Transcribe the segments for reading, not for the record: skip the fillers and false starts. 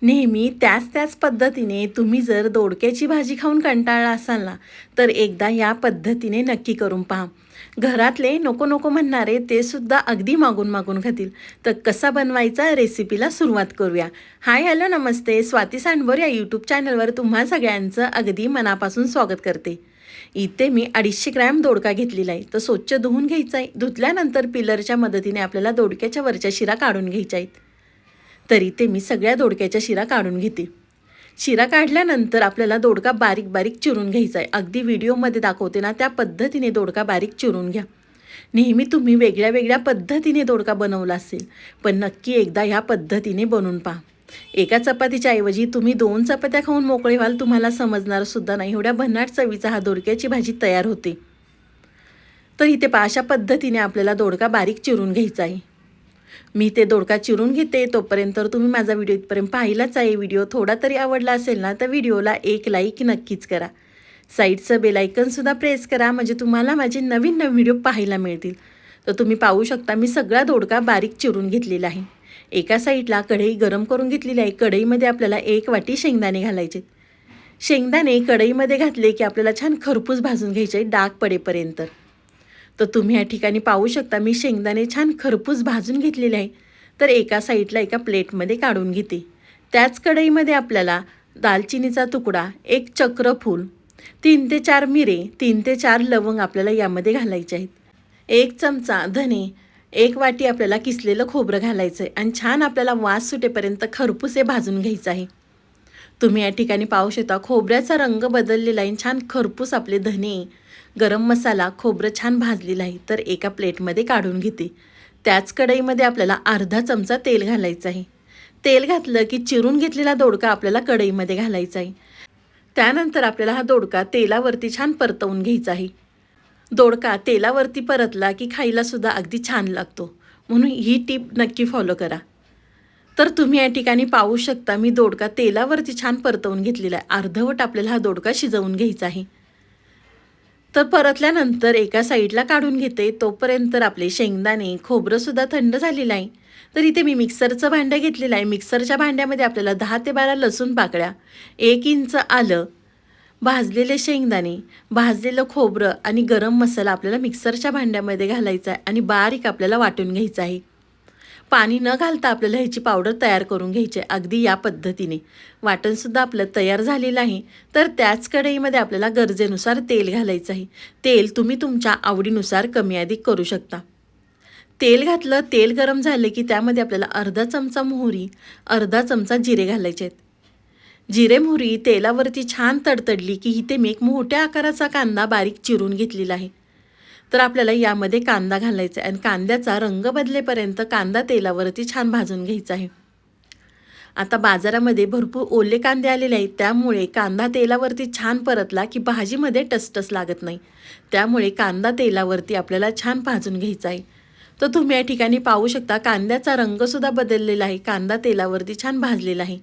नेहमी त्याच पद्धतीने तुम्ही जर दोडक्याची भाजी खाऊन कंटाळला असाल ना, तर एकदा या पद्धतीने नक्की करून पहा. घरातले नको नको म्हणणारे ते सुद्धा अगदी मागून मागून खातील. तर कसा बनवायचा रेसिपीला सुरुवात करूया. हाय हॅलो नमस्ते, स्वाती सांडवर या यूट्यूब चॅनलवर तुम्हा सगळ्यांचं अगदी मनापासून स्वागत करते. इथे मी 250 ग्रॅम दोडका घेतलेला आहे. तर स्वच्छ धुवून घ्यायचा आहे. धुतल्यानंतर पिलरच्या मदतीने आपल्याला दोडक्याच्या वरच्या शिरा काढून घ्यायच्या आहेत. तरी ते मी सगळ्या दोडक्याच्या शिरा काढून घेते. शिरा काढल्यानंतर आपल्याला दोडका बारीक बारीक चिरून घ्यायचा आहे. अगदी व्हिडिओमध्ये दाखवते ना त्या पद्धतीने दोडका बारीक चिरून घ्या. नेहमी तुम्ही वेगळ्या वेगळ्या पद्धतीने दोडका बनवला असेल, पण नक्की एकदा ह्या पद्धतीने बनवून पहा. एका चपातीच्या ऐवजी तुम्ही 2 चपात्या खाऊन मोकळे व्हाल. तुम्हाला समजणार सुद्धा नाही एवढ्या भन्नाट चवीचा हा दोडक्याची भाजी तयार होते. तर इथे पहा अशा पद्धतीने आपल्याला दोडका बारीक चिरून घ्यायचा आहे. मी ते दोडका चिरून घेते. तोपर्यंत तुम्ही माझा व्हिडिओ इथपर्यंत पाहिलाच आहे. व्हिडिओ थोडा तरी आवडला असेल ना, तर व्हिडिओला एक लाईक नक्कीच करा. साईडचं बेल आयकॉनसुद्धा प्रेस करा, म्हणजे तुम्हाला माझे नवीन नवीन व्हिडिओ पाहायला मिळतील. तर तुम्ही पाहू शकता मी सगळा दोडका बारीक चिरून घेतलेला आहे. एका साईडला कढई गरम करून घेतलेली आहे. कढईमध्ये आपल्याला 1 वाटी शेंगदाणे घालायचे. शेंगदाणे कढईमध्ये घातले की आपल्याला छान खरपूस भाजून घ्यायचे डाग पडेपर्यंत. तर तुम्ही या ठिकाणी पाहू शकता मी शेंगदाणे छान खरपूस भाजून घेतलेले आहे. तर एका साईडला एका प्लेटमध्ये काढून घेते. त्याच कढईमध्ये आपल्याला दालचिनीचा तुकडा, 1 चक्रफूल, 3 ते 4 मिरे, 3 ते 4 लवंग आपल्याला यामध्ये घालायचे आहेत. 1 चमचा धने, 1 वाटी आपल्याला किसलेलं खोबरं घालायचं आहे आणि छान आपल्याला वास सुटेपर्यंत खरपूस हे भाजून घ्यायचं आहे. तुम्ही या ठिकाणी पाहू शकता खोबऱ्याचा रंग बदललेला आहे. छान खरपूस आपले धने, गरम मसाला, खोबरं छान भाजलेलं आहे. तर एका प्लेटमध्ये काढून घेते. त्याच कढईमध्ये आपल्याला अर्धा चमचा तेल घालायचं आहे. तेल घातलं की चिरून घेतलेला दोडका आपल्याला कढईमध्ये घालायचा आहे. त्यानंतर आपल्याला हा दोडका तेलावरती छान परतवून घ्यायचा आहे. दोडका तेलावरती परतला की खायला सुद्धा अगदी छान लागतो, म्हणून ही टीप नक्की फॉलो करा. तर तुम्ही या ठिकाणी पाहू शकता मी दोडका तेलावरती छान परतवून घेतलेला आहे. अर्धवट आपल्याला हा दोडका शिजवून घ्यायचा आहे. तर परतल्यानंतर एका साईडला काढून घेते. तोपर्यंत आपले शेंगदाणे, खोबरंसुद्धा थंड झालेलं आहे. तर इथे मी मिक्सरचं भांडं घेतलेलं आहे. मिक्सरच्या भांड्यामध्ये आपल्याला 10 ते 12 लसूण पाकळ्या, 1 इंच आलं, भाजलेले शेंगदाणे, भाजलेलं खोबरं आणि गरम मसाला आपल्याला मिक्सरच्या भांड्यामध्ये घालायचा आहे आणि बारीक आपल्याला वाटून घ्यायचं आहे. पाणी न घालता आपल्याला ह्याची पावडर तयार करून घ्यायची आहे. अगदी या पद्धतीने वाटणसुद्धा आपलं तयार झालेलं आहे. तर त्याच कढईमध्ये आपल्याला गरजेनुसार तेल घालायचं आहे. तेल तुम्ही तुमच्या आवडीनुसार कमी अधिक करू शकता. तेल घातलं, तेल गरम झाले की त्यामध्ये आपल्याला अर्धा चमचा मोहरी, अर्धा चमचा जिरे घालायचे आहेत. जिरे मोहरी तेलावरती छान तडतडली की इथे मी एक मोठ्या आकाराचा कांदा बारीक चिरून घेतलेला आहे. तर आपल्याला यामध्ये कांदा घालायचा आहे आणि कांद्याचा रंग बदलेपर्यंत कांदा तेलावरती छान भाजून घ्यायचा आहे. आता बाजारामध्ये भरपूर ओले कांदे आलेले आहेत, त्यामुळे कांदा तेलावरती छान परतला की भाजीमध्ये टसटस लागत नाही. त्यामुळे कांदा तेलावरती आपल्याला छान भाजून घ्यायचा आहे. तर तुम्ही या ठिकाणी पाहू शकता कांद्याचा रंगसुद्धा बदललेला आहे. कांदा तेलावरती छान भाजलेला आहे.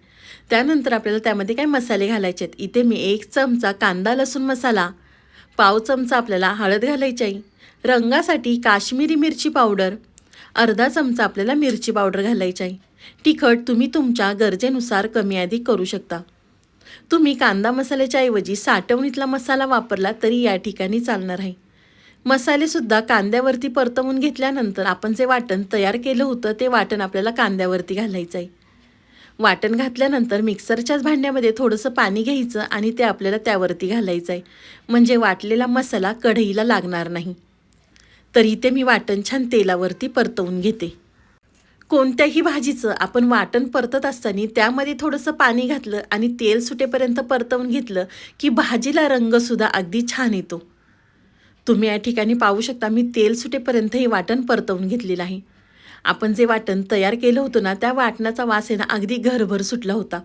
त्यानंतर आपल्याला त्यामध्ये काय मसाले घालायचे आहेत. इथे मी 1 चमचा कांदा लसूण मसाला, पाव चमचा आपल्याला हळद घालायची आहे. रंगासाठी काश्मीरी मिरची पावडर, अर्धा चमचा आपल्याला मिरची पावडर घालायची आहे. तिखट तुम्ही तुमच्या गरजेनुसार कमी अधिक करू शकता. तुम्ही कांदा मसाल्याच्या ऐवजी साठवणीतला मसाला वापरला तरी या ठिकाणी चालणार आहे. मसालेसुद्धा कांद्यावरती परतवून घेतल्यानंतर आपण जे वाटण तयार केलं होतं ते वाटण आपल्याला कांद्यावरती घालायचं आहे. वाटण घातल्यानंतर मिक्सरच्याच भांड्यामध्ये थोडंसं पाणी घ्यायचं आणि ते आपल्याला त्यावरती घालायचं आहे, म्हणजे वाटलेला मसाला कढईला लागणार नाही. तर इथे मी वाटण छान तेलावरती परतवून घेते. कोणत्याही भाजीचं आपण वाटण परतत असताना त्यामध्ये थोडंसं पाणी घातलं आणि तेल सुटेपर्यंत परतवून घेतलं की भाजीला रंगसुद्धा अगदी छान येतो. तुम्ही या ठिकाणी पाहू शकता मी तेल सुटेपर्यंत हे वाटण परतवून घेतलेलं आहे. आपण जे वाटण तयार केलं होतं ना त्या वाटणाचा वास आहे ना अगदी घरभर सुटला होता.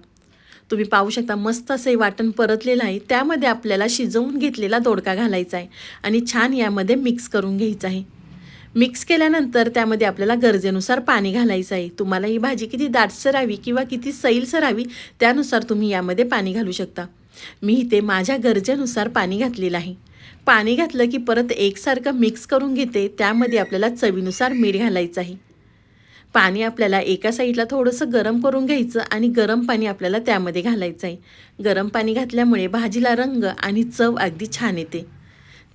तुम्ही पाहू शकता मस्त असं हे वाटण परतलेलं आहे. त्यामध्ये आपल्याला शिजवून घेतलेला दोडका घालायचा आहे आणि छान यामध्ये मिक्स करून घ्यायचं आहे. मिक्स केल्यानंतर त्यामध्ये आपल्याला गरजेनुसार पाणी घालायचं आहे. तुम्हाला ही भाजी किती दाटसर हवी किंवा किती सैलसर हवी त्यानुसार तुम्ही यामध्ये पाणी घालू शकता. मी इथे माझ्या गरजेनुसार पाणी घातलेलं आहे. पाणी घातलं की परत एकसारखं मिक्स करून घेते. त्यामध्ये आपल्याला चवीनुसार मीठ घालायचं आहे. पाणी आपल्याला एका साईडला थोडंसं गरम करून घ्यायचं आणि गरम पाणी आपल्याला त्यामध्ये घालायचं आहे। गरम पाणी घातल्यामुळे भाजीला रंग आणि चव अगदी छान येते।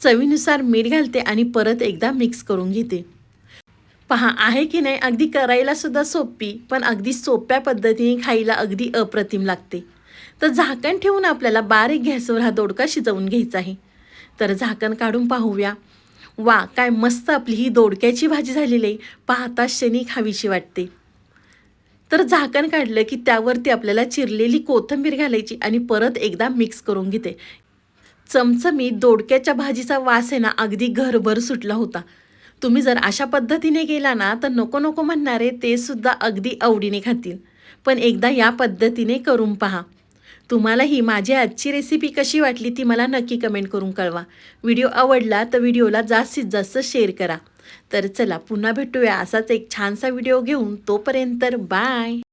चवीनुसार मीठ घालते आणि परत एकदा मिक्स करून घेते। पहा आहे की नाही, अगदी करायला सुद्धा सोपी, पण अगदी सोप्या पद्धतीने खायला अगदी अप्रतिम लागते। तर झाकण ठेवून आपल्याला बारीक गॅसवर हा दोडका शिजवून घ्यायचा आहे। तर झाकण काढून पाहूया। वा, काय मस्त आपली ही दोडक्याची भाजी झालेली आहे, पाहता क्षणी खावीशी वाटते। तर झाकण काढलं की त्यावरती आपल्याला चिरलेली कोथिंबीर घालायची आणि परत एकदा मिक्स करून घेते। चमचमीत दोडक्याच्या भाजीचा वास आहे ना, अगदी घरभर सुटला होता। तुम्ही जर अशा पद्धतीने केला ना, तर नको नको म्हणणारे ते सुद्धा अगदी आवडीने खातील। पण एकदा या पद्धतीने करून पहा। तुम्हाला ही माझी आजची रेसिपी कशी वाटली ती मला नक्की कमेंट करून कळवा। व्हिडिओ आवडला तर व्हिडिओला जास्तीत जास्त शेअर करा। तर चला पुन्हा भेटूया असाच एक छानसा व्हिडिओ घेऊन, तोपर्यंत बाय।